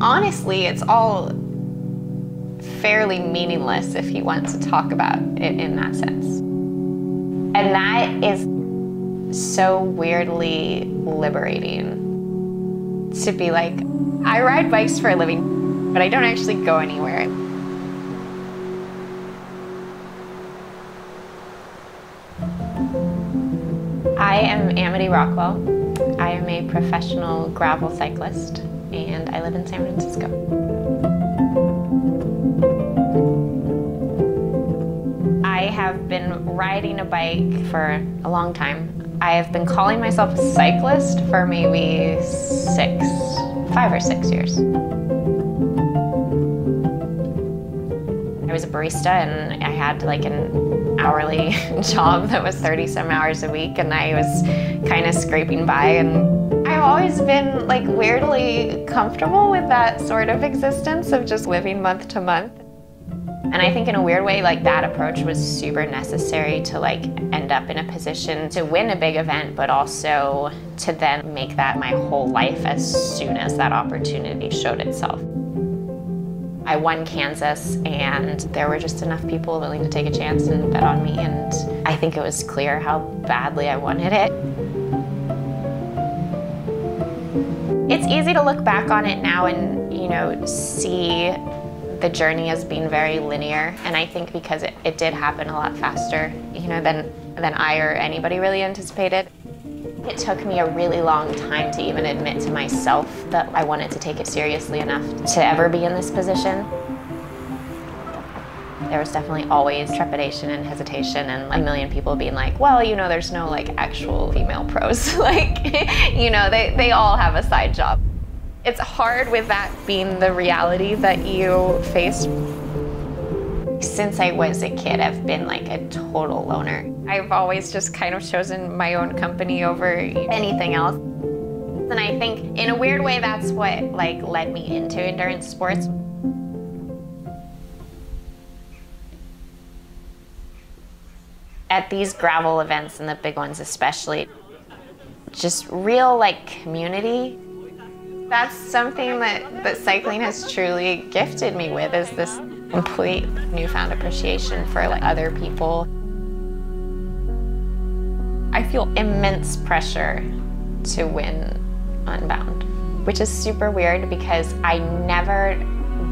Honestly, it's all fairly meaningless if you want to talk about it in that sense. And that is so weirdly liberating to be like, I ride bikes for a living, but I don't actually go anywhere. I am Amity Rockwell. I am a professional gravel cyclist, and I live in San Francisco. I have been riding a bike for a long time. I have been calling myself a cyclist for maybe 5 or 6 years. I was a barista and I had like an hourly job that was 30-some hours a week, and I was kind of scraping by, and I've always been like weirdly comfortable with that sort of existence of just living month to month. And I think in a weird way, like that approach was super necessary to like end up in a position to win a big event, but also to then make that my whole life as soon as that opportunity showed itself. I won Kansas, and there were just enough people willing to take a chance and bet on me, and I think it was clear how badly I wanted it. It's easy to look back on it now and, you know, see the journey as being very linear, and I think because it did happen a lot faster, you know, than I or anybody really anticipated. It took me a really long time to even admit to myself that I wanted to take it seriously enough to ever be in this position. There was definitely always trepidation and hesitation, and a million people being like, well, you know, there's no like actual female pros. Like, you know, they all have a side job. It's hard with that being the reality that you face. Since I was a kid, I've been like a total loner. I've always just kind of chosen my own company over anything else. And I think in a weird way, that's what like led me into endurance sports. At these gravel events, and the big ones especially, just real like community. That's something that cycling has truly gifted me with, is this complete newfound appreciation for like other people. I feel immense pressure to win Unbound, which is super weird because I never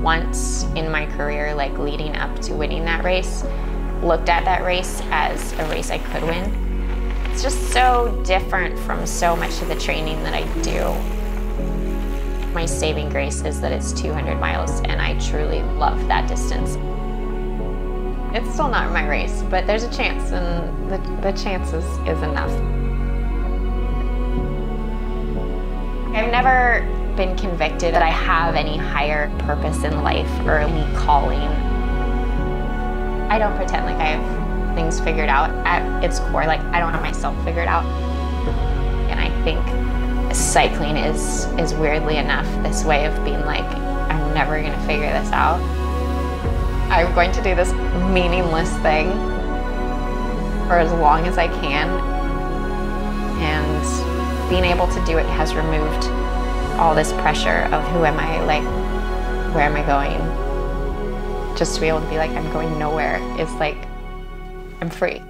once in my career, like leading up to winning that race, looked at that race as a race I could win. It's just so different from so much of the training that I do. My saving grace is that it's 200 miles, and I truly love that distance. It's still not my race, but there's a chance, and the chance is enough. I've never been convicted that I have any higher purpose in life or any calling. I don't pretend like I have things figured out. At its core, like I don't have myself figured out. And I think cycling is weirdly enough this way of being like, I'm never gonna figure this out. I'm going to do this meaningless thing for as long as I can, and being able to do it has removed all this pressure of who am I, like where am I going. Just to be able to be like, I'm going nowhere is like, I'm free.